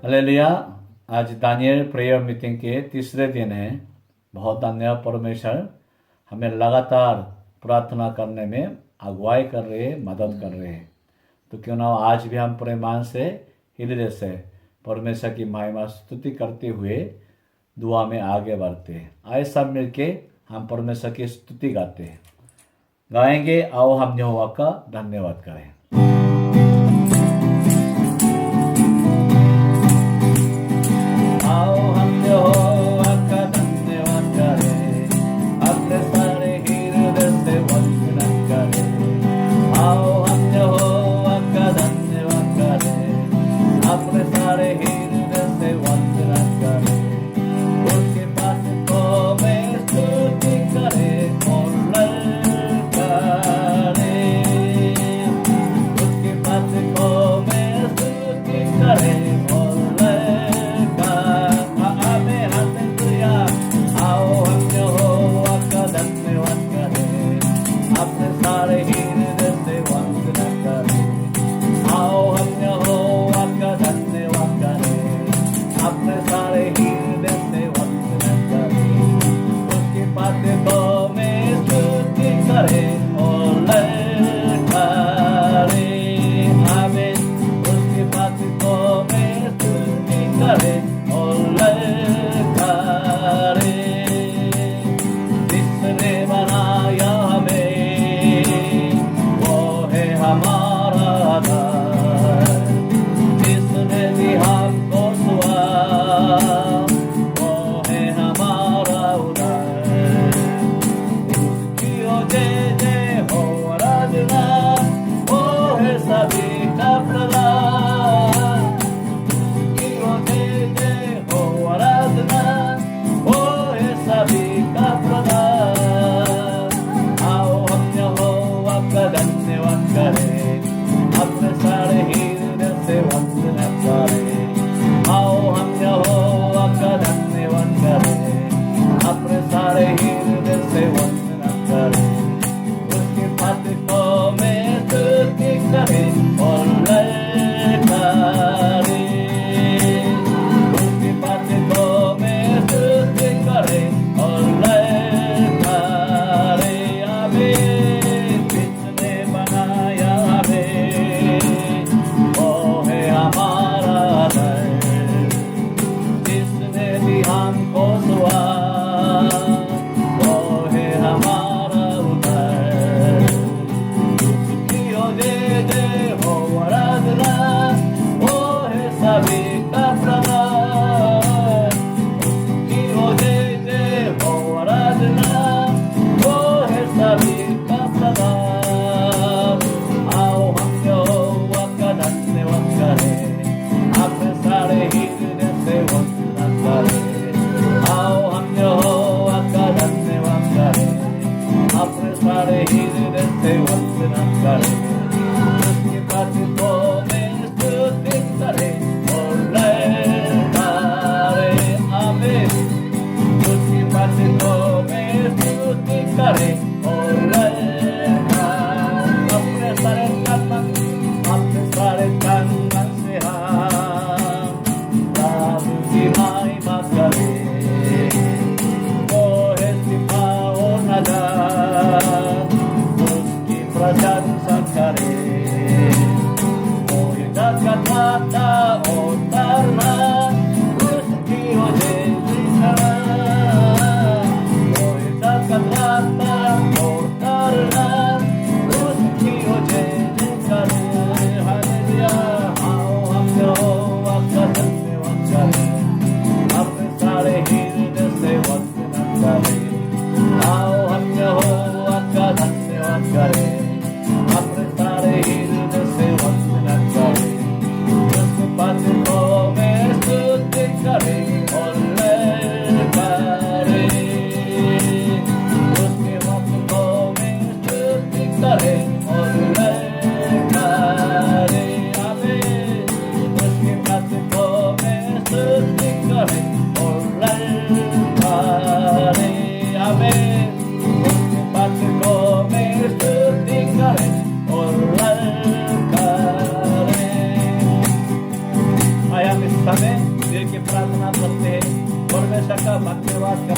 Hallelujah. आज Daniel prayer meeting के तीसरे दिन है। बहुत धन्यवाद परमेश्वर, हमें लगातार प्रार्थना करने में अगुवाई कर रहे हैं, मदद कर रहे हैं। तो क्यों ना आज भी हम प्रेमान से हृदय से परमेश्वर की महिमा स्तुति करते हुए दुआ में आगे बढ़ते हैं। आए सब मिलके हम परमेश्वर की स्तुति गाते हैं, गाएंगे। आओ हम यहोवा का धन्यवाद करें। आओ हम यहोवा का धन्यवाद करें, अपने सारे हृदय से वंदना करें। आओ हम यहोवा का धन्यवाद करें, अपने सारे हृदय से वंदना करें। उसके पास को में स्तुति करें और ललकारें। उसके पास को में स्तुति करें और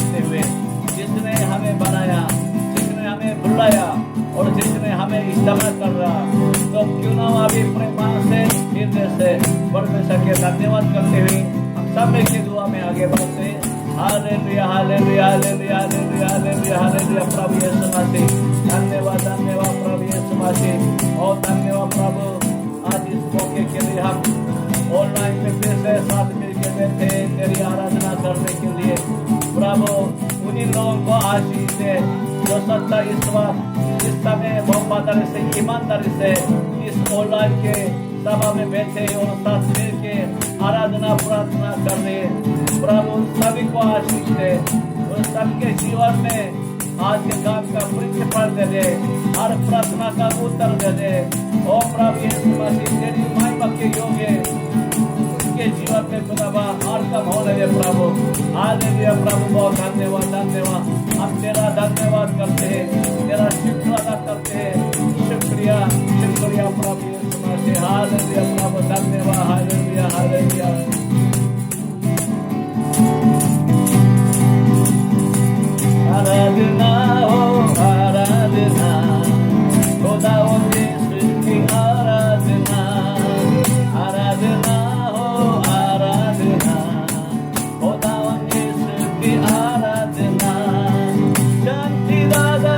करते हुए जिसने हमें बनाया, जिसने हमें बुलाया और जिसने हमें इस्तेमाल कर रहा, तो क्यों ना अभी प्रेमा से हृदय से परमेश्वर के धन्यवाद करते हुए हम सब की दुआ में आगे बढ़ते। Hallelujah hallelujah hallelujah hallelujah hallelujah hallelujah. प्रभु यीशु मसीह धन्यवाद धन्यवाद प्रभु यीशु मसीह और धन्यवाद प्रभु। आज इस मौके के लिए हम ऑनलाइन में फिर से साथ मिलकर बैठे तेरी आराधना करने के लिए। प्रभु उन्हीं लोगों को आशीष दे जो सच्चा इस समय वफादारी से ईमानदारी से इस ऑनलाइन के सभा में बैठे और साथ मिल के आराधना प्रार्थना कर रहे। प्रभु सभी को आशीष दे और सबके जीवन में आज के काम का प्रतिफल दे दे, हर प्रार्थना का उत्तर दे दे। ओ प्रभु यीशु मसीह तेरी महिमा के योग्य के जीवन में खुदावा हर काम होने दे प्रभु। हालेलुया प्रभु बहुत धन्यवाद धन्यवाद। हम तेरा धन्यवाद करते हैं, तेरा शुक्र अदा करते हैं। शुक्रिया शुक्रिया प्रभु यीशु मसीह। हालेलुया प्रभु धन्यवाद। Hallelujah hallelujah. आराधना हो आराधना खुदावंद यीशु की आराधना। आराधना हो आराधना खुदावंद यीशु की आराधना। शांति दादा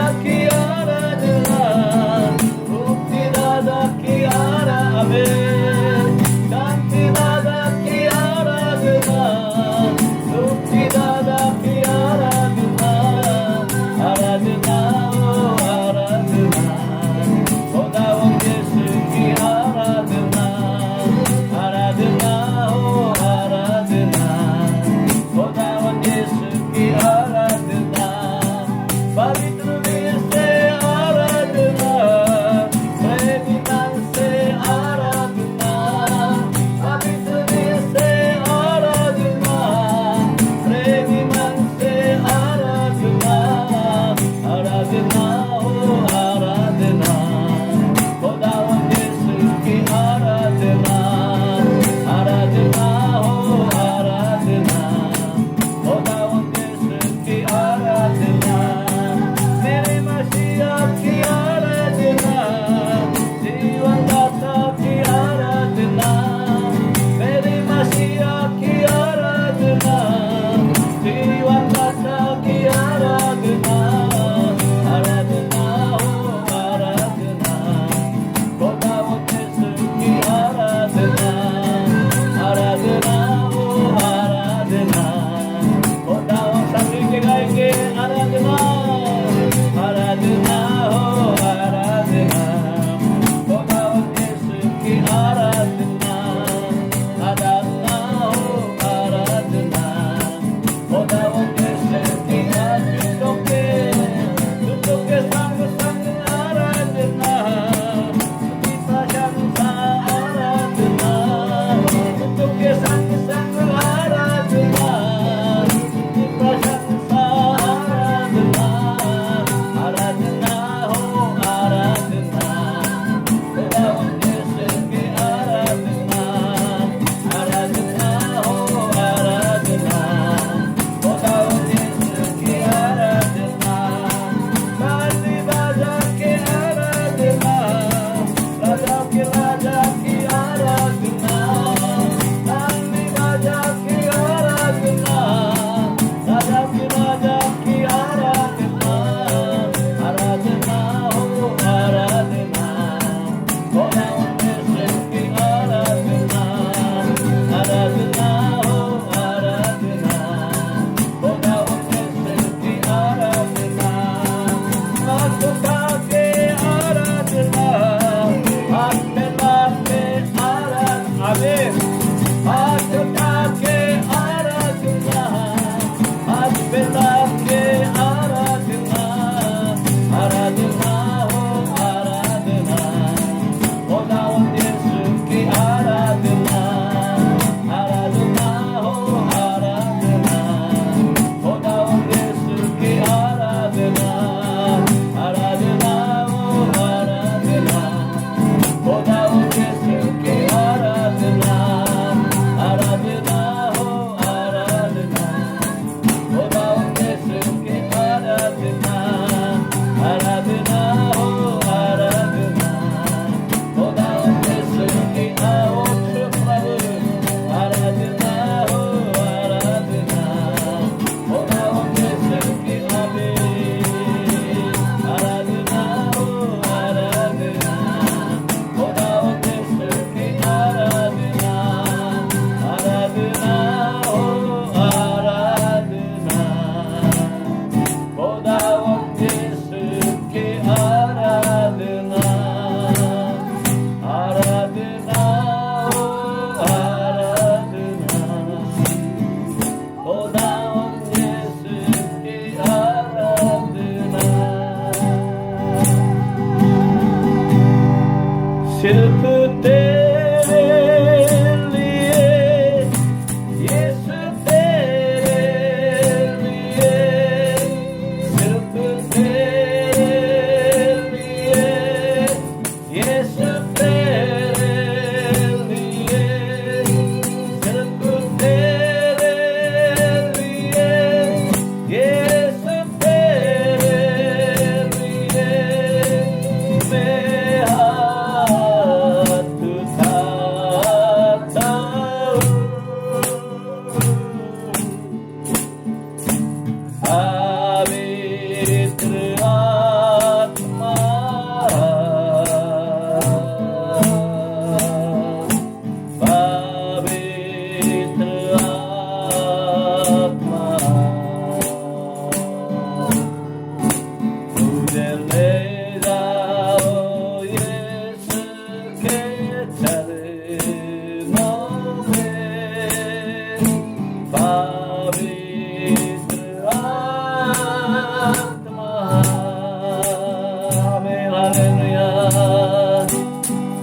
आमेन हालेलुया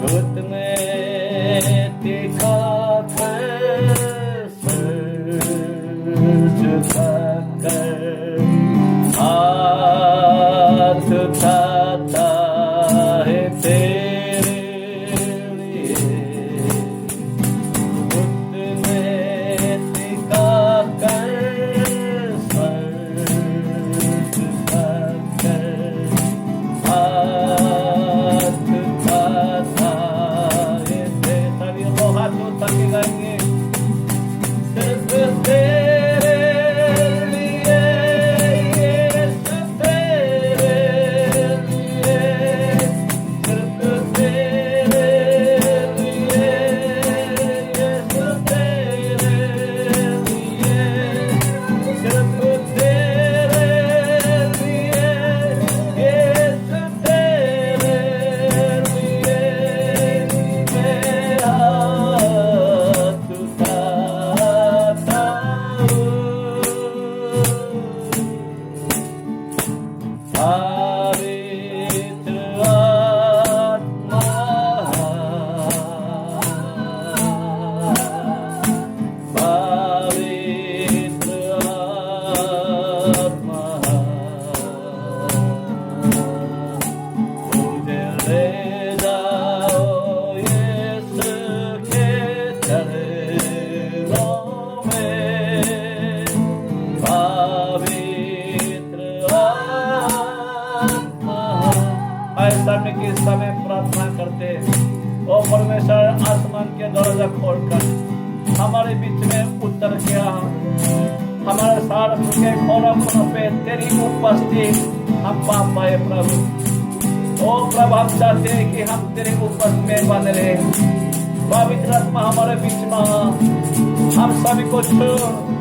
खुद में दिखा कर सर झुकाकर हाथ उठाता है तेरे लिए खुद में दिखा कर सर झुकाकर हाथ उठाता है सभी लोग हाथ उठा के गाएंगे सिर्फ तेरे लिए यीशु तेरे लिए सिर्फ तेरे लिए यीशु तेरे लिए सिर्फ तेरे लिए यीशु तेरे लिए मैं हाथ उठाता हूँ पवित्र आत्मा पवित्र आत्मा मुझे ले जाओ यीशु के चरणों में पवित्र आत्मा ऐसा में कि इस समय प्रार्थना करते ओ परमेश्वर आसमान के दरवाजा खोलकर हमारे बीच में उतर गया हमारे सारे के कोनों पे तेरी उपस्थिति हम पा पाए प्रभु ओ प्रभु हम चाहते हैं कि हम तेरे उपस्थिति में बने रहे पवित्र आत्मा हमारे बीच में हम सभी को छू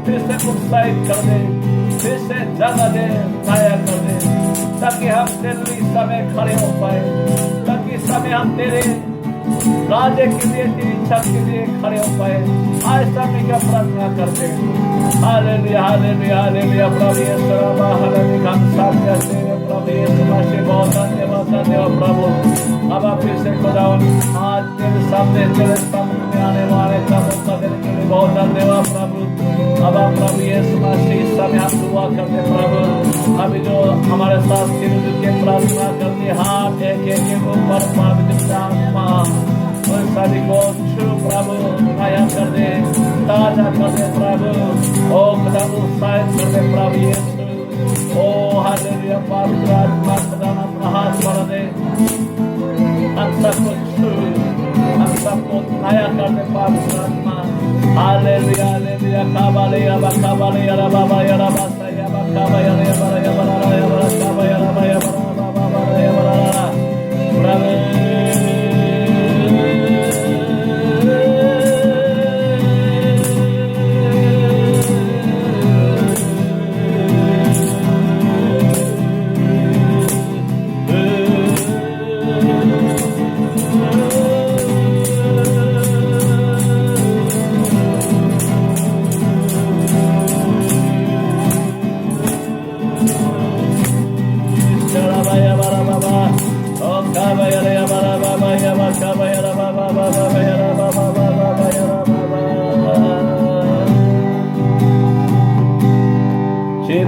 फिर से उत्साहित कर दे फिर से जगा दे दया कर दे ताकि हम तेरे समय खड़े हो पाए ताकि इस समय हम तेरे राज्य के लिए तेरी इच्छा के लिए खड़े हो पाए आज समय का प्रार्थना करते हैं हालेलुया हालेलुया हालेलुया प्रभु यीशु रामा हालेलुया हम सब कहते हैं प्रभु यीशु मसीह बहुत धन्यवाद प्रभु अब आप फिर से खुदा आज तेरे सामने तेरे सामने में आने वाले का मौका देने के लिए बहुत धन्यवाद प्रभु अब आप प्रभु यीशु मसीह इस समय हम दुआ करते प्रभु अभी जो हमारे साथ सिर के प्रार्थना करते हाथ एक एक के ऊपर पवित्र आत्मा और सभी को छू प्रभु नया कर दे ताजा कर दे प्रभु ओ खुदा उत्साहित कर दे प्रभु यीशु ओ हालेलुया पवित्र आत्मा खुदा अपना हाथ बढ़ा दे हम सबको छू हम सबको नया कर दे पवित्र आत्मा हालेलुया हालेलुया काबाले या बाकाबाले या बाबा या बासा या बाकाबा या बारा या बारा या बारा काबा या बाबा या बाबा या बारा प्रभु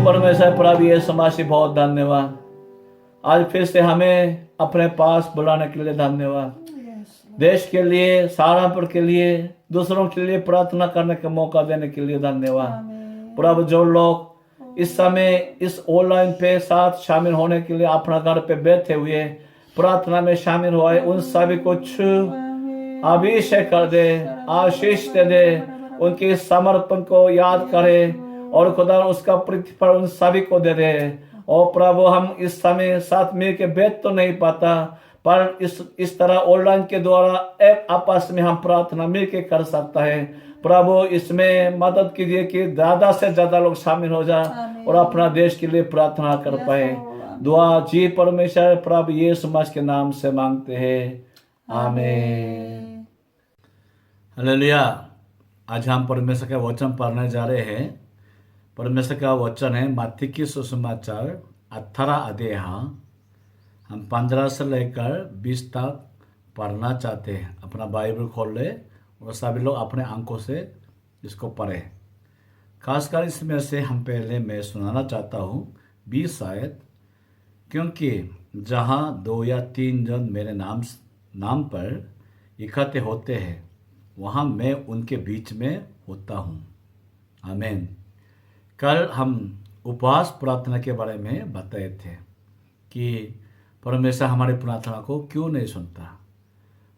परमेश्वर प्रभु यीशु मसीह बहुत धन्यवाद आज फिर से हमें अपने पास बुलाने के लिए धन्यवाद देश के लिए सहारनपुर के लिए दूसरों के लिए प्रार्थना करने का मौका देने के लिए धन्यवाद प्रभु जो लोग इस समय इस ऑनलाइन पे साथ शामिल होने के लिए अपना घर पे बैठे हुए प्रार्थना में शामिल हुए उन सभी को छू अभिषेक कर दे आशीष दे दे उनके समर्पण को याद करे और खुदा उसका प्रतिफल उन सभी को दे दे और प्रभु हम इस समय साथ मिल के बैठ तो नहीं पाता पर इस तरह ऑनलाइन के द्वारा एक आपस में हम प्रार्थना मिल के कर सकता है प्रभु इसमें मदद कीजिए कि ज्यादा से ज्यादा लोग शामिल हो जाए और अपना देश के लिए प्रार्थना कर पाए दुआ जी परमेश्वर प्रभु यीशु मसीह के नाम से मांगते हैं आमीन हालेलुया। आज हम परमेश्वर के वचन पढ़ने जा रहे हैं परमेश्वर का वचन है मत्ती की सुसमाचार 18 अध्याय। हम 15 से लेकर 20 तक पढ़ना चाहते हैं। अपना बाइबल खोल ले और सभी लोग अपने आंखों से इसको पढ़े। खासकर इसमें से हम पहले मैं सुनाना चाहता हूँ 20 आयत। क्योंकि जहाँ 2 या 3 जन मेरे नाम पर इकट्ठे होते हैं वहाँ मैं उनके बीच में होता हूँ। आमीन। कल हम उपवास प्रार्थना के बारे में बताए थे कि परमेश्वर हमारी प्रार्थना को क्यों नहीं सुनता,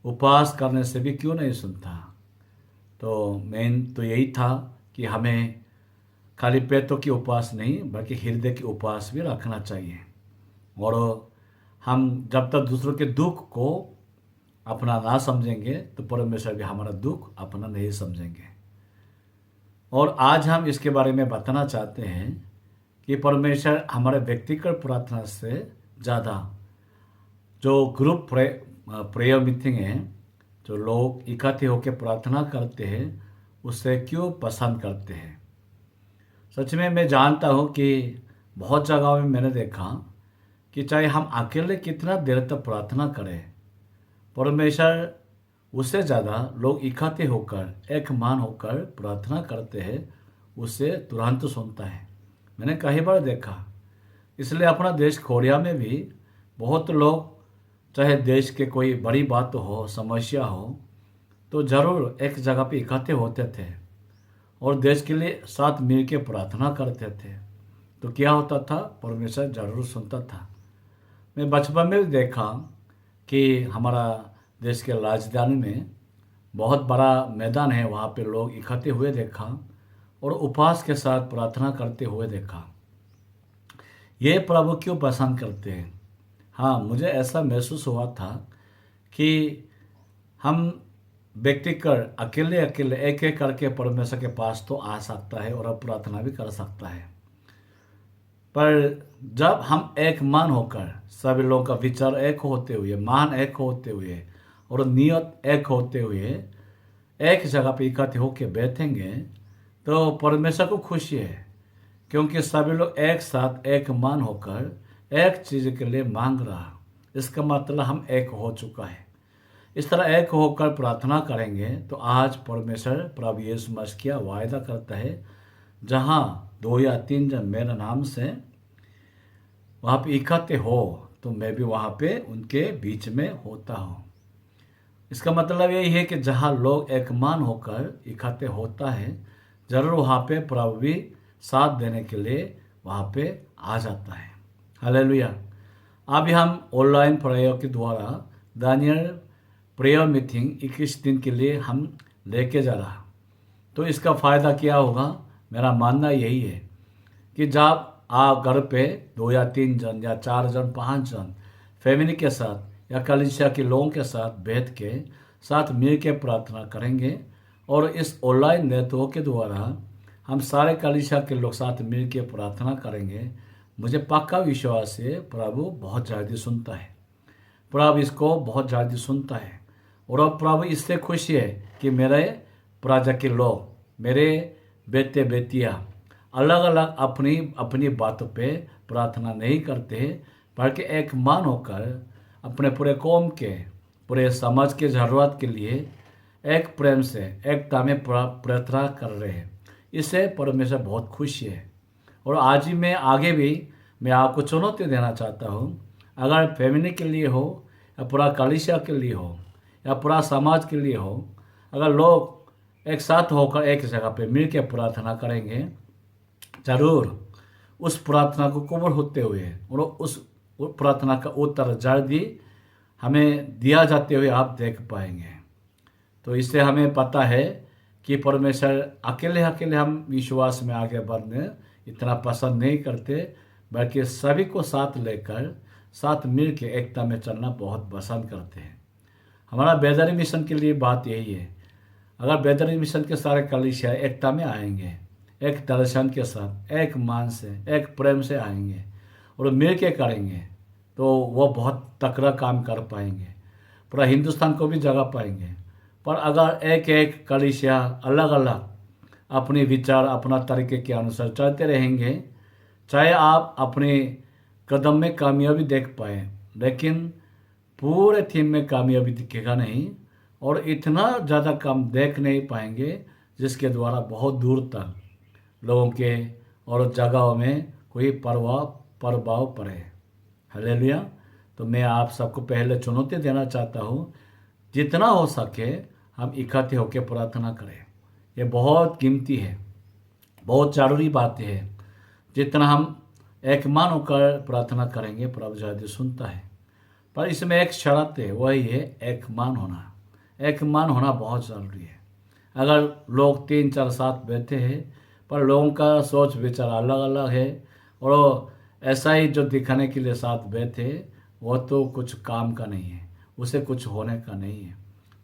उपवास करने से भी क्यों नहीं सुनता। तो मेन तो यही था कि हमें खाली पेटों की उपवास नहीं बल्कि हृदय की उपवास भी रखना चाहिए। और हम जब तक दूसरों के दुख को अपना ना समझेंगे तो परमेश्वर भी हमारा दुख अपना नहीं समझेंगे। और आज हम इसके बारे में बताना चाहते हैं कि परमेश्वर हमारे व्यक्तिगत प्रार्थना से ज़्यादा जो ग्रुप प्रेयर मीटिंग है, जो लोग इकट्ठे होकर प्रार्थना करते हैं, उससे क्यों पसंद करते हैं। सच में मैं जानता हूँ कि बहुत जगहों में मैंने देखा कि चाहे हम अकेले कितना देर तक प्रार्थना करें, परमेश्वर उससे ज़्यादा लोग इकट्ठे होकर एक मान होकर प्रार्थना करते हैं, उससे तुरंत सुनता है। मैंने कई बार देखा। इसलिए अपना देश कोरिया में भी बहुत लोग, चाहे देश के कोई बड़ी बात हो, समस्या हो, तो ज़रूर एक जगह पे इकट्ठे होते थे और देश के लिए साथ मिल के प्रार्थना करते थे। तो क्या होता था, परमेश्वर ज़रूर सुनता था। मैं बचपन में भी देखा कि हमारा देश के राजधानी में बहुत बड़ा मैदान है, वहाँ पे लोग इकट्ठे हुए देखा और उपवास के साथ प्रार्थना करते हुए देखा। ये प्रभु क्यों पसंद करते हैं। हाँ, मुझे ऐसा महसूस हुआ था कि हम व्यक्तिगत अकेले एक एक करके परमेश्वर के पास तो आ सकता है और अब प्रार्थना भी कर सकता है, पर जब हम एक मान होकर सभी लोगों का विचार एक होते हुए, मान एक होते हुए और नियत एक होते हुए एक जगह पे इकट्ठे होकर बैठेंगे तो परमेश्वर को खुशी है, क्योंकि सभी लोग एक साथ एक मान होकर एक चीज़ के लिए मांग रहा। इसका मतलब हम एक हो चुका है। इस तरह एक होकर प्रार्थना करेंगे तो आज परमेश्वर प्रभु यीशु मसीह का वायदा करता है, जहाँ 2 या 3 जन मेरे नाम से वहाँ पे इकट्ठे हो तो मैं भी वहाँ पे उनके बीच में होता हूँ। इसका मतलब यही है कि जहाँ लोग एक मान होकर इकट्ठे होता है, ज़रूर वहाँ पे प्रभु भी साथ देने के लिए वहाँ पे आ जाता है। हालेलुया। अभी हम ऑनलाइन प्रेयर के द्वारा दानियल प्रेयर मीटिंग 21 दिन के लिए हम लेके जा रहा। तो इसका फ़ायदा क्या होगा, मेरा मानना यही है कि जब आप घर पे 2 या 3 जन या 4 जन 5 जन फैमिली के साथ या कलीसिया के लोगों के साथ बैठ के साथ मिल के प्रार्थना करेंगे और इस ऑनलाइन नेतृत्व के द्वारा हम सारे कलीसिया के लोग साथ मिल के प्रार्थना करेंगे, मुझे पक्का विश्वास है प्रभु बहुत जल्दी सुनता है। प्रभु इसको बहुत जल्दी सुनता है और अब प्रभु इससे खुश है कि मेरे प्रजा के लोग, मेरे बेटे बेटियाँ अलग अलग अपनी अपनी बातों पे प्रार्थना नहीं करते, बल्कि एक मान होकर अपने पूरे कौम के, पूरे समाज के ज़रूरत के लिए एक प्रेम से एकता में प्रार्थना कर रहे हैं। इससे परमेश्वर बहुत खुश है। और आज ही मैं आगे भी मैं आपको चुनौती देना चाहता हूँ, अगर फैमिली के लिए हो या पूरा कलीसिया के लिए हो या पूरा समाज के लिए हो, अगर लोग एक साथ होकर एक जगह पे मिल के प्रार्थना करेंगे, ज़रूर उस प्रार्थना को कबूल होते हुए और उस प्रार्थना का उत्तर जल्दी हमें दिया जाते हुए आप देख पाएंगे। तो इससे हमें पता है कि परमेश्वर अकेले अकेले हम विश्वास में आगे बढ़ने इतना पसंद नहीं करते, बल्कि सभी को साथ लेकर साथ मिल के एकता में चलना बहुत पसंद करते हैं। हमारा बेदरी मिशन के लिए बात यही है, अगर बेदरी मिशन के सारे कलीसिया एकता में आएंगे, एक दर्शन के साथ, एक मान से, एक प्रेम से आएंगे और मिल के करेंगे, तो वो बहुत तकड़ा काम कर पाएंगे, पूरा हिंदुस्तान को भी जगा पाएंगे। पर अगर एक एक कलीसिया अलग अलग अपने विचार अपना तरीके के अनुसार चलते रहेंगे, चाहे आप अपने कदम में कामयाबी देख पाए, लेकिन पूरे थीम में कामयाबी दिखेगा नहीं, और इतना ज़्यादा काम देख नहीं पाएंगे जिसके द्वारा बहुत दूर तक लोगों के और जगहों में कोई प्रभाव पड़े। हालेलुया। तो मैं आप सबको पहले चुनौती देना चाहता हूँ, जितना हो सके हम इकट्ठे होकर प्रार्थना करें। ये बहुत कीमती है, बहुत जरूरी बात है। जितना हम एक मान होकर प्रार्थना करेंगे प्रभु ज़्यादा सुनता है। पर इसमें एक शर्त है, वही है एक मान होना। एक मान होना बहुत ज़रूरी है। अगर लोग 3 4 साथ बैठे हैं पर लोगों का सोच विचार अलग अलग है और ऐसा ही जो दिखाने के लिए साथ बैठे, वो तो कुछ काम का नहीं है, उसे कुछ होने का नहीं है।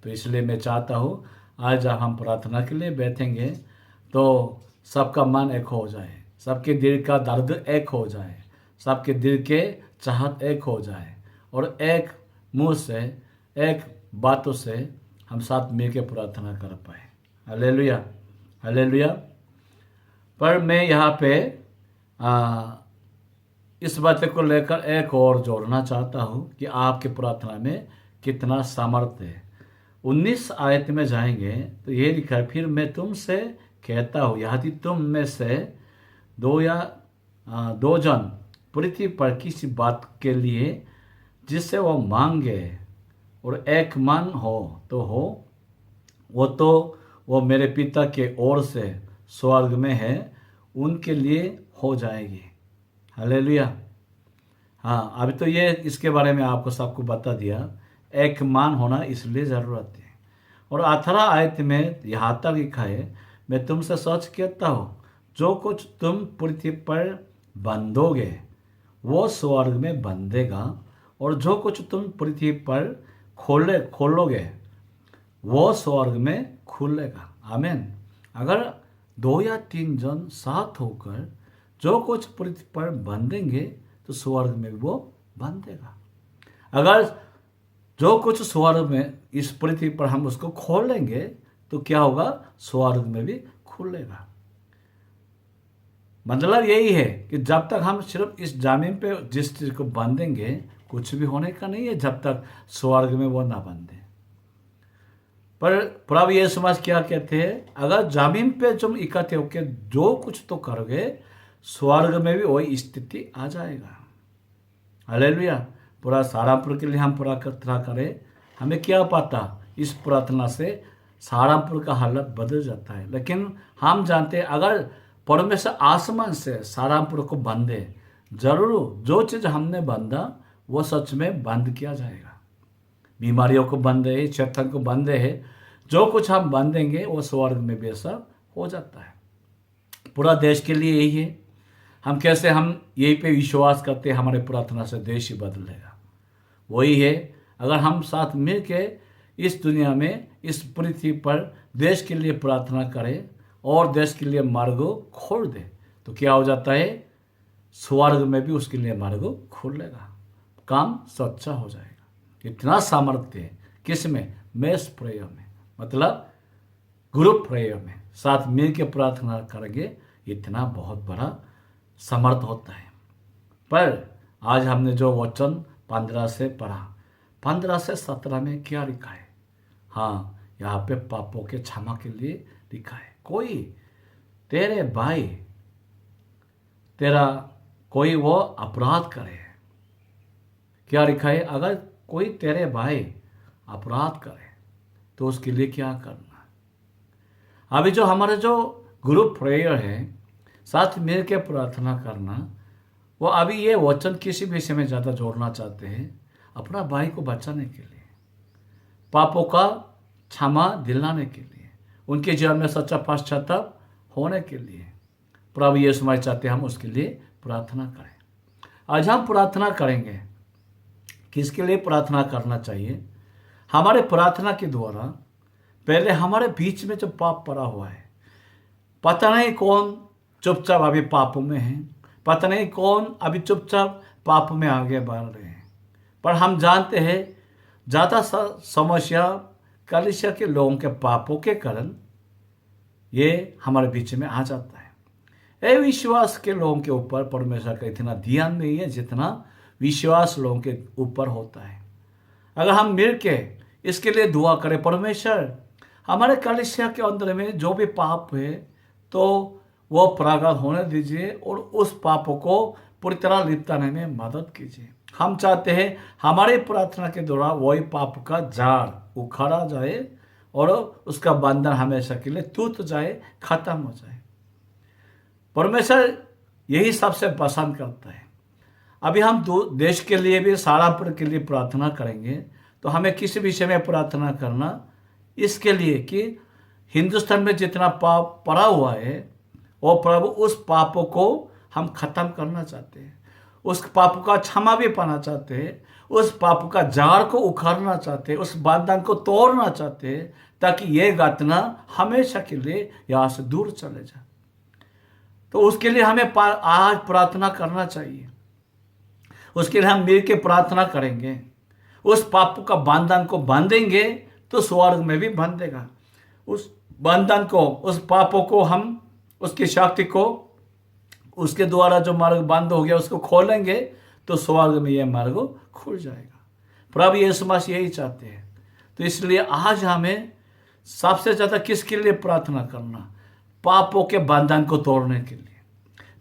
तो इसलिए मैं चाहता हूँ आज जब हम प्रार्थना के लिए बैठेंगे तो सबका मन एक हो जाए, सबके दिल का दर्द एक हो जाए, सबके दिल के चाहत एक हो जाए, और एक मुंह से एक बातों से हम साथ मिलकर प्रार्थना कर पाए। Hallelujah, hallelujah. पर मैं यहाँ पे इस बात को लेकर एक और जोड़ना चाहता हूँ कि आपकी प्रार्थना में कितना सामर्थ्य है। 19 आयत में जाएंगे तो ये लिखा है, फिर मैं तुमसे कहता हूँ यदि तुम में से दो जन पृथ्वी पर किसी बात के लिए जिससे वो मांगे और एक मन हो तो हो, वो मेरे पिता के ओर से स्वर्ग में है, उनके लिए हो जाएगी। हालेलुया। हाँ, अभी तो ये इसके बारे में आपको सबको बता दिया। एक मान होना इसलिए ज़रूरत है। और 18 आयत में यहाँ तक लिखा है, मैं तुमसे सच कहता हूँ जो कुछ तुम पृथ्वी पर बंधोगे वो स्वर्ग में बंधेगा, और जो कुछ तुम पृथ्वी पर खोलोगे वो स्वर्ग में खुलेगा। आमीन। अगर 2 या 3 जन साथ होकर जो कुछ पृथ्वी पर बंधेंगे तो स्वर्ग में वो बंधेगा। अगर जो कुछ स्वर्ग में इस पृथ्वी पर हम उसको खोलेंगे तो क्या होगा, स्वर्ग में भी खुलेगा। मतलब यही है कि जब तक हम सिर्फ इस जमीन पे जिस चीज को बांधेंगे कुछ भी होने का नहीं है, जब तक स्वर्ग में वो ना बांधे। पर प्रभु यीशु मसीह क्या कहते हैं, अगर जमीन पे तुम इकट्ठे होकर जो कुछ तो करोगे स्वर्ग में भी वही स्थिति आ जाएगा। हालेलुया। पूरा सारामपुर के लिए हम प्रार्थना करें, हमें क्या पता इस प्रार्थना से सारामपुर का हालत बदल जाता है। लेकिन हम जानते हैं अगर परमेश्वर आसमान से सारामपुर को बांधे, जरूर जो चीज़ हमने बांधा वो सच में बंद किया जाएगा। बीमारियों को बंधे है, शैतान को बंधे है, जो कुछ हम बांधेंगे वो स्वर्ग में भी ऐसा हो जाता है। पूरा देश के लिए यही है। हम कैसे हम यही पे विश्वास करते हैं हमारे प्रार्थना से देश ही बदलेगा। वही है, अगर हम साथ मिल के इस दुनिया में इस पृथ्वी पर देश के लिए प्रार्थना करें और देश के लिए मार्ग खोल दे तो क्या हो जाता है, स्वर्ग में भी उसके लिए मार्ग खुलेगा, काम सच्चा हो जाएगा। इतना सामर्थ्य है किस में, मेस प्रेयर में, मतलब ग्रुप प्रेयर में साथ मिल के प्रार्थना करेंगे, इतना बहुत बड़ा समर्थ होता है। पर आज हमने जो वचन 15 से पढ़ा, 15 से 17 में क्या लिखा है, हाँ यहाँ पे पापों के क्षमा के लिए लिखा है। कोई तेरे भाई तेरा कोई वो अपराध करे, क्या लिखा है, अगर कोई तेरे भाई अपराध करे तो उसके लिए क्या करना है। अभी जो हमारे जो ग्रुप प्रेयर है साथ मिल के प्रार्थना करना, वो अभी ये वचन किसी विषय में ज़्यादा जोड़ना चाहते हैं, अपना भाई को बचाने के लिए, पापों का क्षमा दिलाने के लिए, उनके जीवन में सच्चा पश्चाताप होने के लिए प्रभु यीशु मसीह चाहते हैं हम उसके लिए प्रार्थना करें। आज हम प्रार्थना करेंगे, किसके लिए प्रार्थना करना चाहिए। हमारे प्रार्थना के द्वारा पहले हमारे बीच में जो पाप पड़ा हुआ है, पता नहीं कौन चुपचाप अभी पापों में है, पता नहीं कौन अभी चुपचाप पाप में आगे बढ़ रहे हैं, पर हम जानते हैं ज़्यादा समस्या कलीसिया के लोगों के पापों के कारण ये हमारे बीच में आ जाता है। ये विश्वास के लोगों के ऊपर परमेश्वर का इतना ध्यान नहीं है जितना विश्वास लोगों के ऊपर होता है। अगर हम मिल के इसके लिए दुआ करें, परमेश्वर हमारे कलीसिया के अंदर में जो भी पाप है तो वो प्रगट होने दीजिए और उस पापों को पूरी तरह लिपटाने में मदद कीजिए। हम चाहते हैं हमारी प्रार्थना के द्वारा वही पाप का झाड़ उखाड़ा जाए और उसका बंधन हमेशा के लिए टूट जाए, खत्म हो जाए। परमेश्वर यही सबसे पसंद करता है। अभी हम देश के लिए भी सारापुर के लिए प्रार्थना करेंगे, तो हमें किस विषय में प्रार्थना करना, इसके लिए कि हिंदुस्तान में जितना पाप पड़ा हुआ है वो प्रभु उस पापों को हम खत्म करना चाहते हैं, उस पाप का क्षमा भी पाना चाहते हैं, उस पाप का झाड़ को उखाड़ना चाहते हैं, उस बंधन को तोड़ना चाहते हैं, ताकि ये घटना हमेशा के लिए यहाँ से दूर चले जाए। तो उसके लिए हमें आज प्रार्थना करना चाहिए। उसके लिए हम मिल के प्रार्थना करेंगे, उस पाप का बंधन को बांधेंगे तो स्वर्ग में भी बांधेगा। उस बंधन को, उस पापों को हम उसकी शक्ति को, उसके द्वारा जो मार्ग बंद हो गया उसको खोलेंगे तो स्वर्ग में यह मार्ग खुल जाएगा। प्रभु यीशु मसीह यही चाहते हैं। तो इसलिए आज हमें सबसे ज़्यादा किसके लिए प्रार्थना करना, पापों के बंधन को तोड़ने के लिए,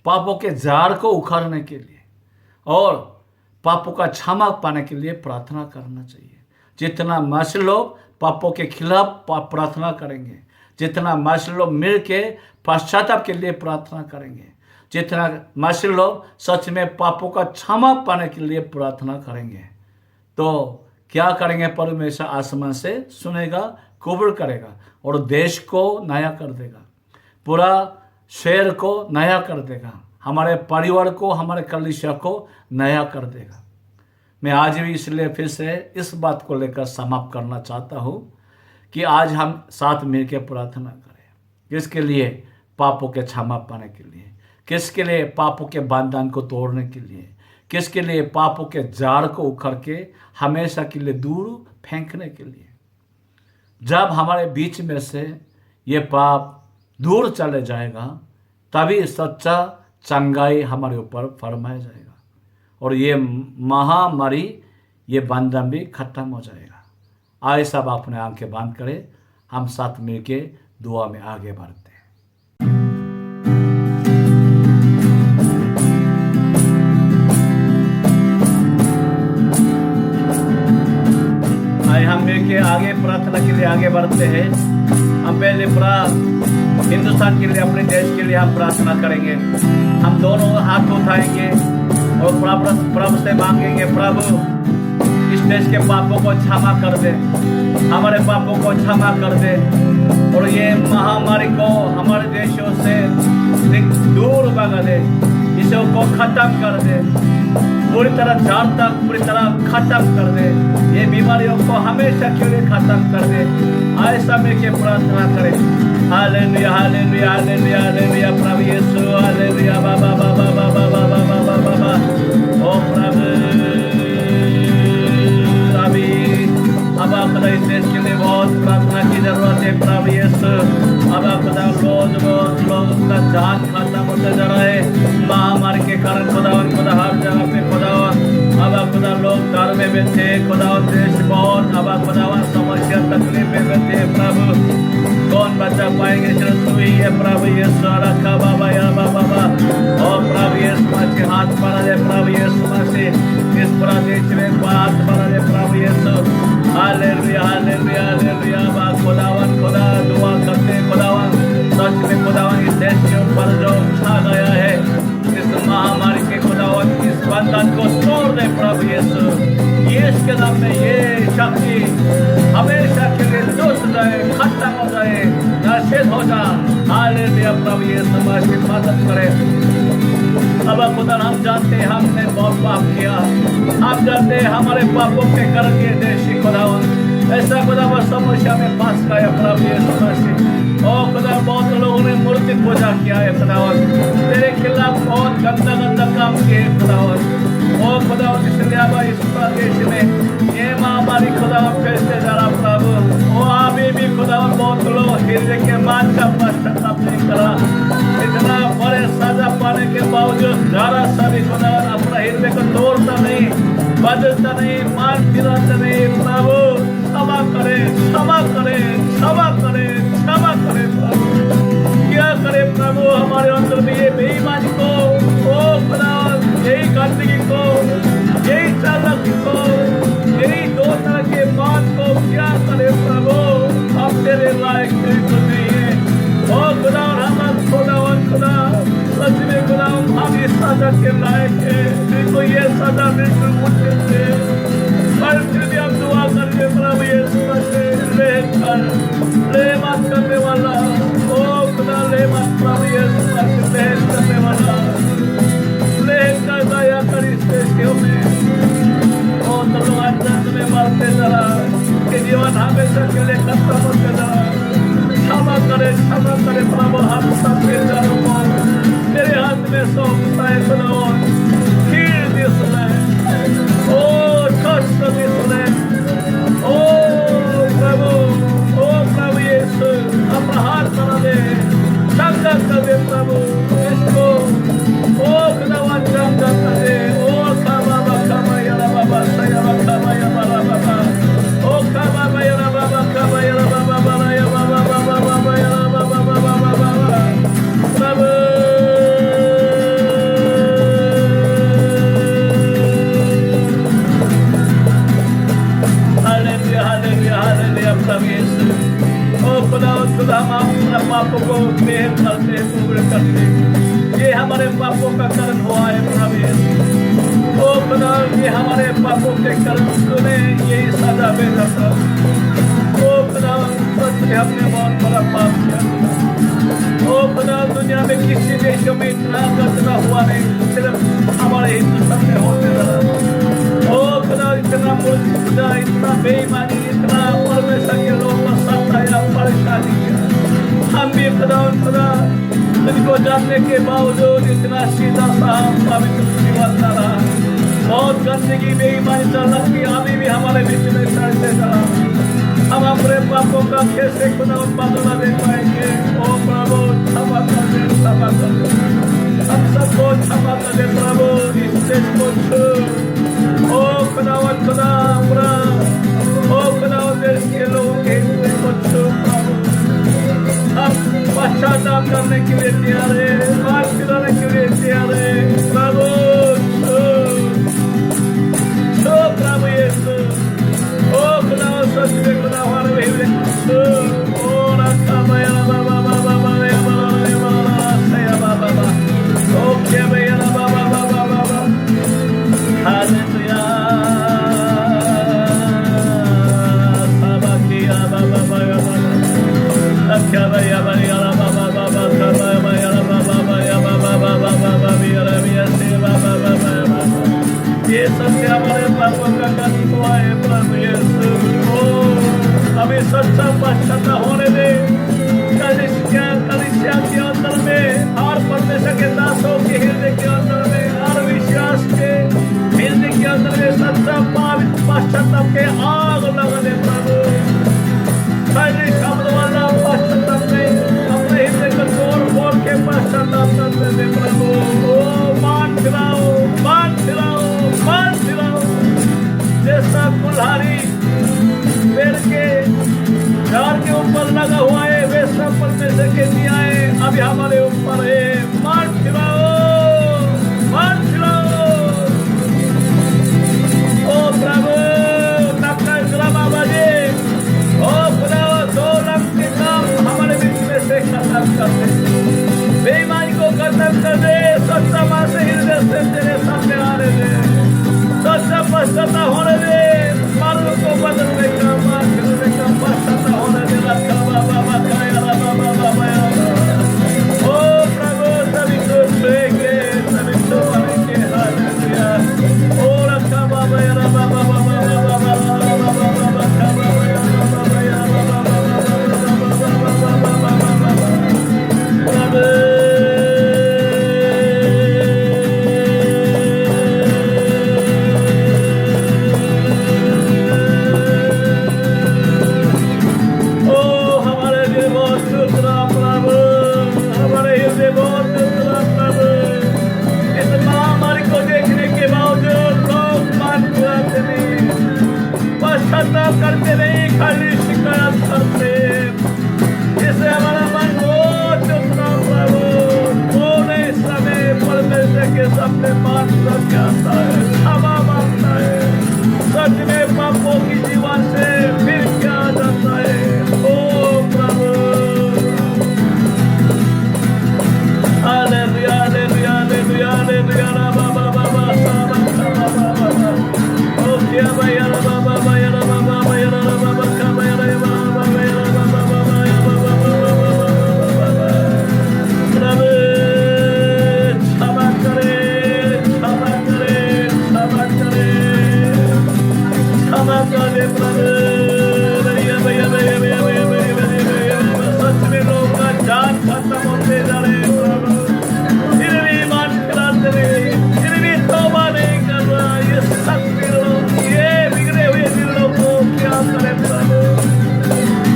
पापों के झाड़ को उखाड़ने के लिए और पापों का क्षमा पाने के लिए प्रार्थना करना चाहिए। जितना मसीह लोग पापों के खिलाफ प्रार्थना करेंगे, जितना मसीह लोग मिल के पश्चाताप के लिए प्रार्थना करेंगे, जितना मसीह लोग सच में पापों का क्षमा पाने के लिए प्रार्थना करेंगे, तो क्या करेंगे, परमेश्वर आसमान से सुनेगा, कबूल करेगा और देश को नया कर देगा, पूरा शहर को नया कर देगा, हमारे परिवार को, हमारे कलीसिया को नया कर देगा। मैं आज भी इसलिए फिर से इस बात को लेकर समाप्त करना चाहता हूँ कि आज हम साथ मिलकर प्रार्थना करें। किसके लिए? पापों के क्षमा पाने के लिए। किसके लिए? पापों के बंधन को तोड़ने के लिए। किसके लिए? पापों के झाड़ को उखड़ के हमेशा के लिए दूर फेंकने के लिए। जब हमारे बीच में से ये पाप दूर चले जाएगा तभी सच्चा चंगाई हमारे ऊपर फरमाया जाएगा और ये महामारी, ये बंधन भी खत्म हो जाएगा। आए सब अपने आंखें बंद करें, हम साथ मिलके दुआ में आगे बढ़ते हैं। आए हम मिलके आगे प्रार्थना के लिए आगे बढ़ते हैं। हम पहले हिंदुस्तान के लिए, अपने देश के लिए हम प्रार्थना करेंगे। हम दोनों हाथ उठाएंगे और प्रभु से मांगेंगे, प्रभु इस देश के पापों को क्षमा कर दे, हमारे पापों को क्षमा कर दे और ये महामारी को हमारे देशों से दूर भगा दे, इसे को खत्म कर दे, पूरी तरह झाड़ तक पूरी तरह खत्म कर दे, ये बीमारियों को हमेशा के लिए खत्म कर दे। ऐसा मिलके प्रार्थना करें। हालेलुया हालेलुया हालेलुया हालेलुया प्रभु यीशु, हालेलुया बाबा बाबा बाबा बाबा बाबा बाबा। ओ प्रभु अभी अब खुदा इस देश के लिए बहुत प्रार्थना की जरूरत है। प्रभु यीशु अब खुदा रोज लोग उसका जान खत्म होते जा रहा है महामारी के कारण। खुदा हर जगह पे खुदा खुदा लोग घर में बैठे, खुदा देश बहुत अब खुदा समस्या तकलीफ में बैठे। प्रभु कौन बचा पाएंगे? सिर्फ तू ही है प्रभु यीशु। रखा बाबा या बाबा और प्रभु यीशु मसीह हाथ बढ़ा दे, प्रभु यीशु मसीह इस पूरा देश में हाथ बढ़ा दे प्रभु यीशु। Hallelujah hallelujah hallelujah. खुदावन खुदा दुआ करते खुदावन, सच में खुदावन इस देश के ऊपर जो छा गया है इस महामारी के खुदावन, इस बंधन को तोड़ दे प्रभु यीशु। यीशु के नाम में ये शक्ति हमेशा के लिए टूट जाए, खत्म हो जाए, नष्ट हो जाए। हालेलुया प्रभु यीशु मसीह मदद करे। अब खुदा हम जानते हैं हमने बहुत पाप किया, हम जानते हैं हमारे पापों के कारण ये देश खुदावन ऐसा खुदा समस्या में फंस गया प्रभु यीशु मसीह। ओ खुदा बहुत लोगों ने मूर्ति पूजा किया है खुदावन, तेरे खिलाफ बहुत गंदा गंदा काम किए खुदावन। ओ खुदावन इसलिए अब इस प्रदेश में ये महामारी खुदा फैलते जा रहा प्रभु। ओ अभी भी खुदा बहुत लोग हृदय के मान का पश्चाताप नहीं करा। इतना बड़े सजा पाने के बावजूद जरा सा भी खुदा अपना हृदय को तोड़ता नहीं, बदलता नहीं, मान फिराता नहीं। प्रभु क्षमा करे, क्षमा करे, क्षमा करे, क्षमा करे। क्या करे प्रभु हमारे अंदर में ये बेईमानी को, ओ खुदा यही गंदगी को, यही चालाकी को, यही दो तरह के बात को क्या करे प्रभु। हम तेरे लायक बिल्कुल नहीं है। ओ खुदा और हम खुदा सच में खुदा हम इस सजा के लायक है। बिल्कुल ये सजा बिल्कुल मुश्किल है, पर फिर भी हम दुआ करके प्रभु ये मत करने वाला, ओ खुदा ले मत प्रभु ये करने वाला, ले कर दया कर इस देशों में। ओ तलवार दर्द में मारते जरा कि जीवन हमेशा के लिए खत्म होते जरा। क्षमा करे प्रभु हम सबके जरूर तेरे हाथ में सौंपता है खुदा। खीर भी सुने, ओ कष्ट भी सुने, ओ प्रभु यीशु अपना हाथ बना दे, चंगा कर दे प्रभु इसको। ओ खुदा चंगा कर दे। ओ खाबा यारा बाबा सयाबा खाबा या बाबा बाबा, ओ खाबा यारा बाबा खाबा यारा बाबा बाबा या बाबा बाबा बाबा यारा बाबा बाबा बाबा प्रभु। खुदा हम अपने पापों को मेहर करते, पूरे करते। ये हमारे पापों का कारण हुआ है प्रभु। ओ खुदा ये हमारे पापों के कारण तूने यही सजा भेजा था। ओ खुदा सच में हमने बहुत बड़ा पाप किया। ओ खुदा दुनिया में किसी देशों में इतना कचरा हुआ नहीं, सिर्फ हमारे हिंदुस्तान में होते रहा। ओ खुदा इतना मुल्क, इतना बेईमानी, इतना परमेश्वर के लोग को सताया, परेशानी किया। हम भी खुदा तुझको जानने के बावजूद इतना सीधा सा पवित्र जीवन रहा। बहुत गंदगी बेईमानी चालाकी अभी भी हमारे बीच में चढ़ते रहा। हम अपने पापों का कैसे खुदा बदला दे पाएंगे। ओ प्रभु क्षमा कर दे, क्षमा कर दे, हम सबको क्षमा कर दे प्रभु। इससे कुछ ओ खुदा पूरा, ओ खुदा देश के लोगों के कुछ हम पश्चाताप करने के लिए तैयार है, माफ कराने के लिए तैयार है प्रभु। प्रभु यीशु ओ खुदा सच में खुदा हमारे हृदय ओ रखा भैया बाबा बाबा भैया बाबा ओके भैया बाबा बाबा बाबा हालेलुया बाबा किया बाबा भैया बाबा अच्छा भैया भैया बाबा बाबा भैया बाबा भैया बाबा बाबा बाबा भैया से बाबा बाबा ये सत्य हमारे पापों का कष्ट हुआ है प्रभु यीशु। ओ हमें सच्चा पश्चाताप होने दे। कलीसिया के अंदर में और परमेश्वर के दासों के हृदय के अंदर में और विश्वास के हृदय के अंदर में सच्चा पश्चाताप के आग लगा दे प्रभु। पहले शब्द वाला पश्चाताप में अपने हृदय को तोड़ के पश्चाताप करते थे प्रभु। ओ मान फिराओ, मान फिराओ, मान फिराओ। जैसा कुल्हाड़ी पेड़ के झाड़ के ऊपर लगा हुआ है वैसा परमेश्वर के दिया है अभी हमारे ऊपर है। मान फिराओ, मान फिराओ। ओ प्रभु नक्का बाबा जी, ओ खुदा दो रंग के काम हमारे बीच में से खत्म कर दे, बेईमानी को खत्म कर दे, सच्चा मां से हृदय से तेरे सामने आने दे, सच्चा पश्चाताप होने दे, मार्ग को बदलने का, मार्ग करने का पश्चाताप होने दे। रखा बाबा बाबा बाबा बाबा ओ प्रभु सभी को छुएंगे, सभी को मारेंगे। हालेलुया ओ रखा बाबा यारा बाबा बाबा बाबा बाबा बाबा दे प्रभु। सच में लोग का जान खत्म होते जा रहे हैं प्रभु, फिर भी ईमान खिलाते रहे, फिर भी तौबा नहीं कर रहा। ये सच लोग, ये बिगड़े हुए दिलों को क्या करे प्रभु।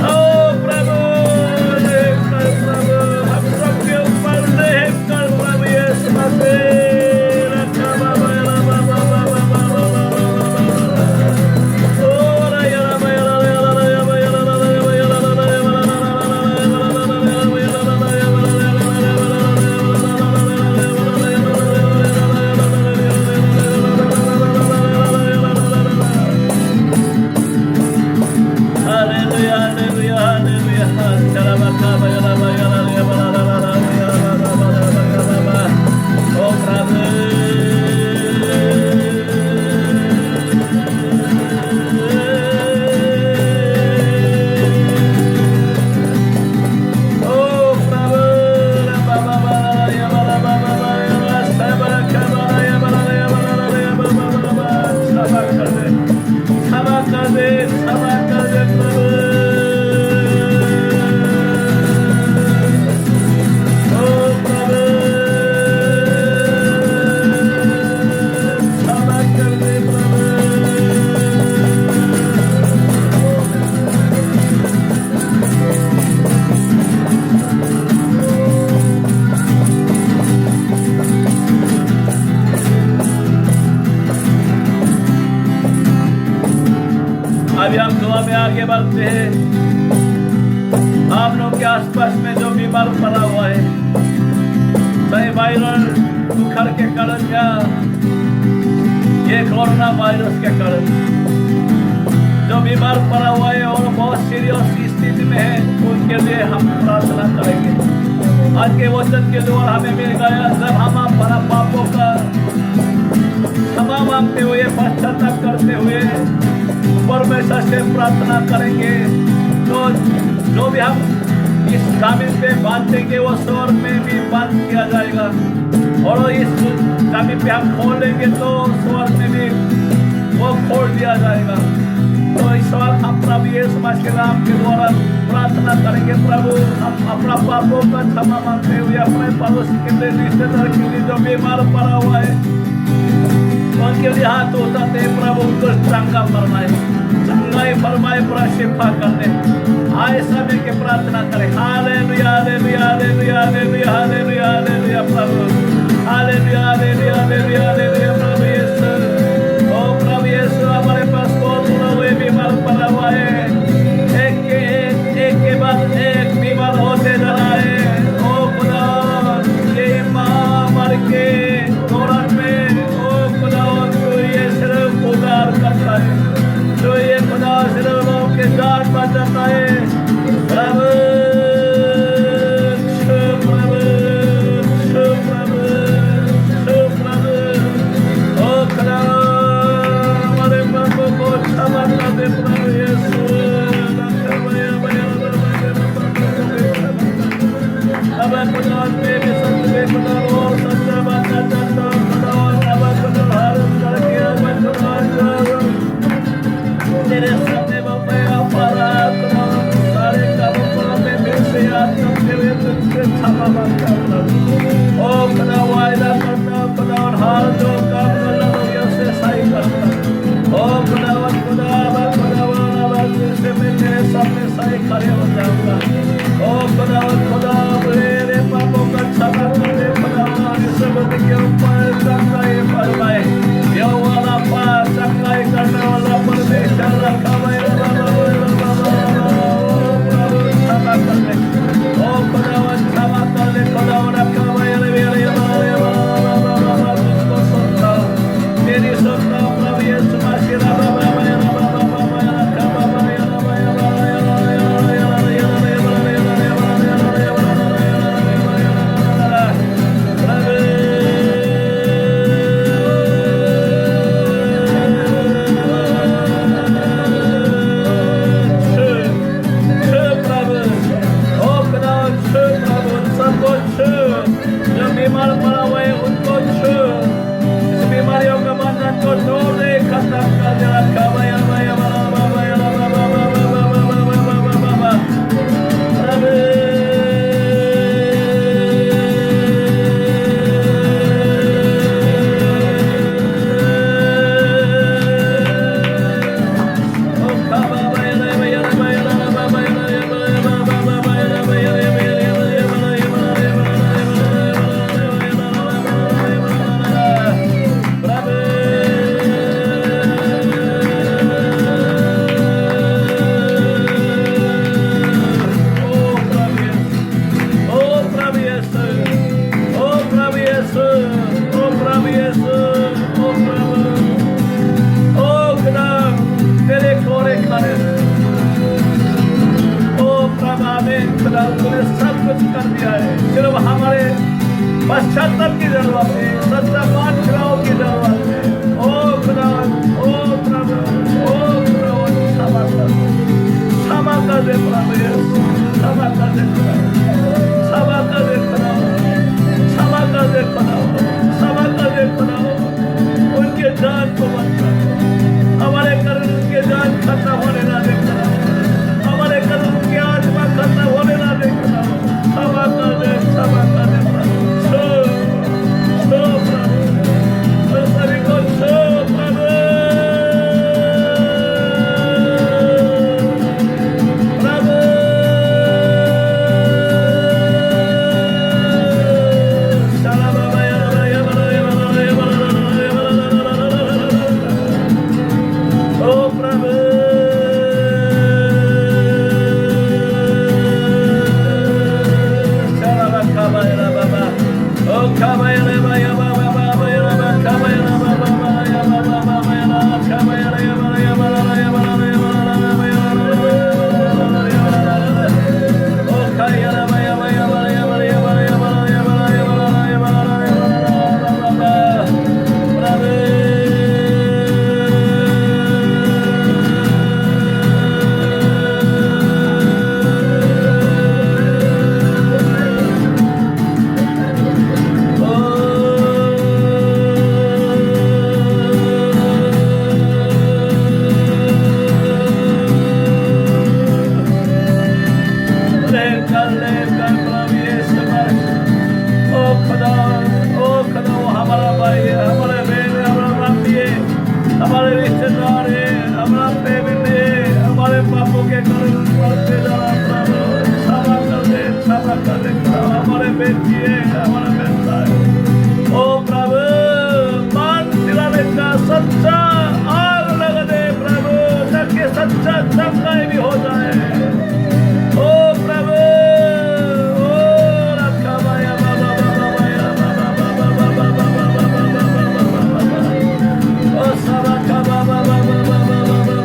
ओ प्रभु देख कर प्रभु, हम सबके ऊपर देख कर प्रभु ये समझे रखा बाबा अभी हम दुआ में आगे बढ़ते हैं। आप लोग के आसपास में जो बीमार पड़ा हुआ है, चाहे वायरल बुखार के कारण या ये कोरोना वायरस के कारण जो बीमार पड़ा हुआ है और बहुत सीरियस स्थिति में है, उनके लिए हम प्रार्थना करेंगे। आज के वचन के द्वारा हमें मिल गया, जब हम अपना पापों का क्षमा मांगते हुए, पश्चाताप करते हुए परमेश्वर से प्रार्थना करेंगे, तो जो भी हम इस जमीन पे बांधेंगे वो स्वर्ग में भी बंद किया जाएगा, और इस जमीन पे हम खोलेंगे तो स्वर्ग में भी वो खोल दिया जाएगा। तो इस बार हम प्रभु यीशु मसीह के नाम के द्वारा प्रार्थना करेंगे। प्रभु, हम अपना पापों का क्षमा मांगते हुए अपने पड़ोसी के लिए, रिश्तेदार के लिए जो बीमार पड़ा हुआ है, उनके लिए हाथ उठाते प्रभु, उनको चंगा फरमाए, चंगाई फरमाए, पूरा शिफा कर दे। आए सभी के प्रार्थना करें। Hallelujah hallelujah hallelujah hallelujah hallelujah hallelujah प्रभु, हालेलुया हालेलुया हालेलुया हालेलुया प्रभु यीशु। ओ प्रभु यीशु, हमारे पास बहुत लोग बीमार पड़ा हुआ है, एक के बाद एक बीमार होते जा रहा है। ओ खुदा, ये माँ मर के दौरान में, ओ खुदा तो ये सिर्फ उधार करता है, तो ये खुदा सिर्फ लोगों के जान बचाता है। प्रभु प्रभु प्रभु प्रभु, ओ खुदा हमारे पापों को क्षमा कर दे प्रभु यीशु। अब खुदा तेरे संग में खुदा और सच्चा बात करता हूँ, खुदा अब खुदा हर करके अब खुदा तेरे सामने मैं अपराध खुदा सारे कामों को मैं फिर से याद करते हुए तुझसे क्षमा मांगता हूँ। ओ खुदा वायदा करता हूँ खुदा, और हर जो काम करना हो उसे सही करता हूँ। ओ खुदा से मैं तेरे सामने सही खड़े हो जाऊंगा। ओ खुदा मेरे पापों का क्षमा कर दे खुदा, सब के ऊपर चंगाई फरमाए, यो वाला पार चंगाई करने वाला परमेश्वर रखा हुआ है। क्षमा कर दे, ओ खुदा क्षमा कर दे खुदा, रखा हुआ है। मेरी सुनता प्रभु यीशु मसीह बीमारियों का बंधन को तोड़ दे, खत्म कर दे, रखा पश्चाताप की जरूरत है, सच्चा मान फिराव की जरूरत है। ओ खुदा, ओ प्रभु, ओ प्रभु, क्षमा कर दे, क्षमा कर दे प्रभु यीशु, क्षमा कर दे खुदा, क्षमा कर दे खुदा, क्षमा कर दे खुदा, क्षमा कर दे खुदा। उनके जान को बचा, हमारे कारण उनके जान खत्म होने ना दे खुदा, हमारे कारण उनकी आत्मा खत्म होने ना दे खुदा। क्षमा कर दे, क्षमा कर दे प्रभु, छो प्रभु, और सभी को छो प्रभु, प्रभु। ओ प्रभु, हमारे रिश्तेदार है, हमारा फैमिली है, हमारे पापों के कारण मरते जा रहा प्रभु, क्षमा कर दे, क्षमा कर दे प्रभु। हमारे बेटी है, हमारा बेटा है, ओ प्रभु, मान दिलाने का सच्चा आग लगा दे प्रभु, ताकि सच्चा चमकाई भी हो जाए। ओ प्रभु, ओ रखा माया बाबा बाबा माया बाबा बाबा बाबा बाबा बाबा बाबा, ओ सारा का बाबा बाबा बाबा बाबा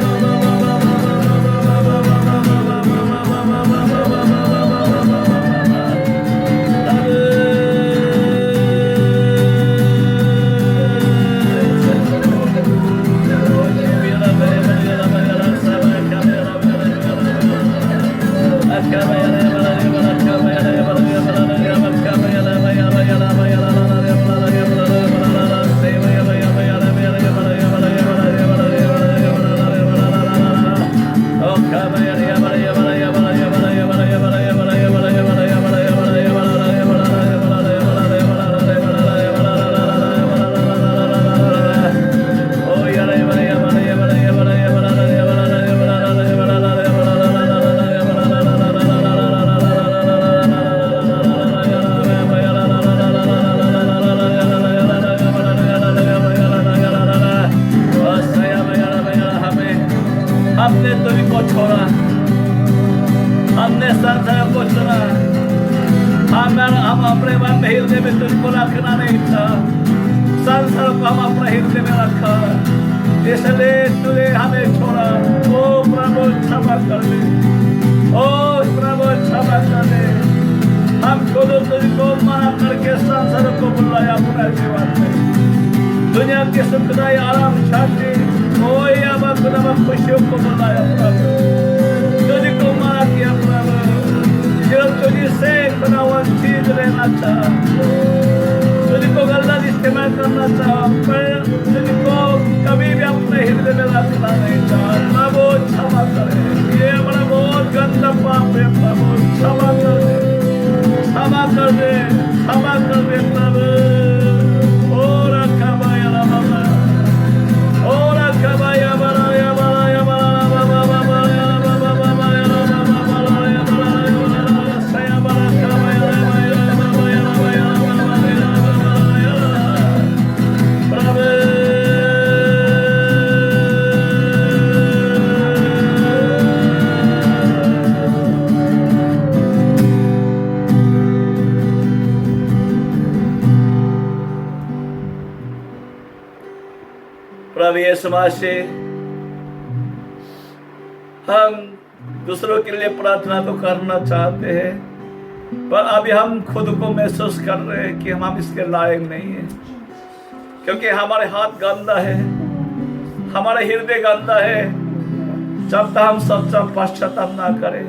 हमने तुझको छोड़ा, हमने संसार को चुना, हम अपने मन में हृदय में तुझको रखना नहीं था, संसार को हम अपने हृदय में रखा, इसलिए तूने हमें छोड़ा। ओ प्रभु क्षमा कर दे, ओ प्रभु क्षमा कर दे। हम खुद तुझको मना करके संसार को बुलाया अपने जीवन में, दुनिया की सुखदाई आराम शांति खुशियों को बुलाया प्रभु, तुझको मना किया प्रभु, जो तुझसे खुदा वंचित रहना चाहा, तुझको गलत इस्तेमाल करना चाहा, पर तुझको कभी भी अपने हृदय में रखना नहीं चाहा। प्रभु क्षमा करे, ये हमारा बहुत गंदा पाप है प्रभु, क्षमा कर दे, क्षमा कर दे, क्षमा कर दे प्रभु। ओ रखा माया बाबा, ओ रखा माया बाबा, प्रभु यीशु मसीह, हम दूसरों के लिए प्रार्थना तो करना चाहते हैं, पर अभी हम खुद को महसूस कर रहे हैं कि हम इसके लायक नहीं है, क्योंकि हमारे हाथ गंदा है, हमारा हृदय गंदा है। जब तक हम सच्चा पश्चाताप ना करें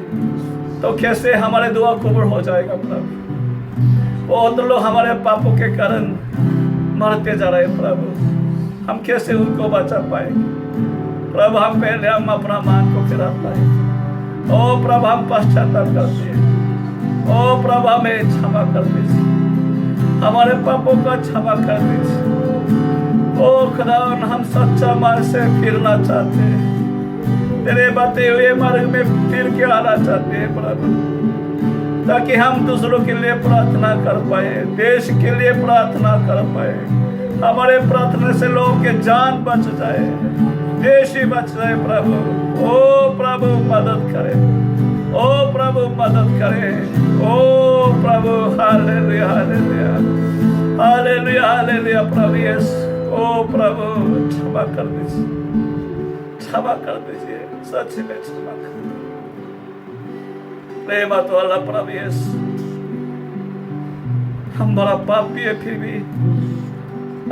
तो कैसे हमारे दुआ कबूल हो जाएगा प्रभु। बहुत लोग हमारे पापों के कारण मरते जा रहे प्रभु, हम कैसे उनको बचा पाएंगे प्रभु। हम पहले हम अपना मान को गिरा पाए। ओ प्रभु हम पश्चाताप करते हैं। ओ प्रभु हमें क्षमा कर दीजिए, हमारे पापों का क्षमा कर दीजिए। ओ खुदा हम सच्चा मार्ग से फिरना चाहते हैं, तेरे बताए हुए मार्ग में फिर के आना चाहते हैं प्रभु, ताकि हम दूसरों के लिए प्रार्थना कर पाए, देश के लिए प्रार्थना कर पाए। हमारे प्रार्थना से लोगों के जान बच जाए, देश ही बच जाए प्रभु। ओ प्रभु मदद करे, ओ प्रभु मदद करे, ओ प्रभु। हालेलुया हालेलुया हालेलुया हालेलुया प्रभु यीशु। ओ प्रभु क्षमा कर दीजिए, क्षमा कर दीजिए, सच में क्षमा कर प्रेम वाला प्रभु यीशु। हम बड़ा पापी है, फिर भी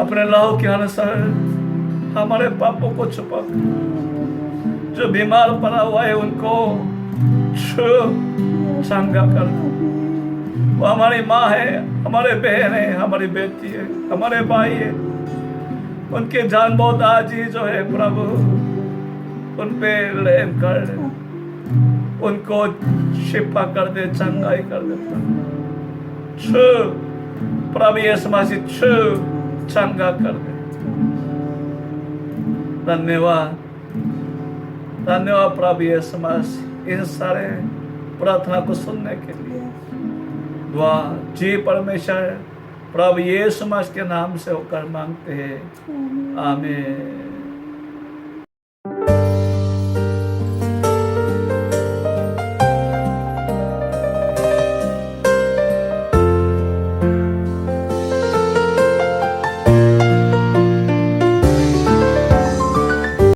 अपने लहू के अनुसार हमारे पापों को छुपा, जो बीमार पड़ा हुआ है उनको चंगा कर दो। वो हमारी माँ है, हमारे बहन है, हमारी बेटी है, हमारे भाई है, उनके जान बहुत आजी जो है प्रभु, उन पे रहम कर दे, उनको शिफा कर दे, चंगाई कर दे प्रभु यीशु मसीह, चंगा कर दे। धन्यवाद धन्यवाद प्रभु यीशु मसीह, इन सारे प्रार्थना को सुनने के लिए। दुआ जी परमेश्वर प्रभु यीशु मसीह के नाम से होकर मांगते हैं, आमीन।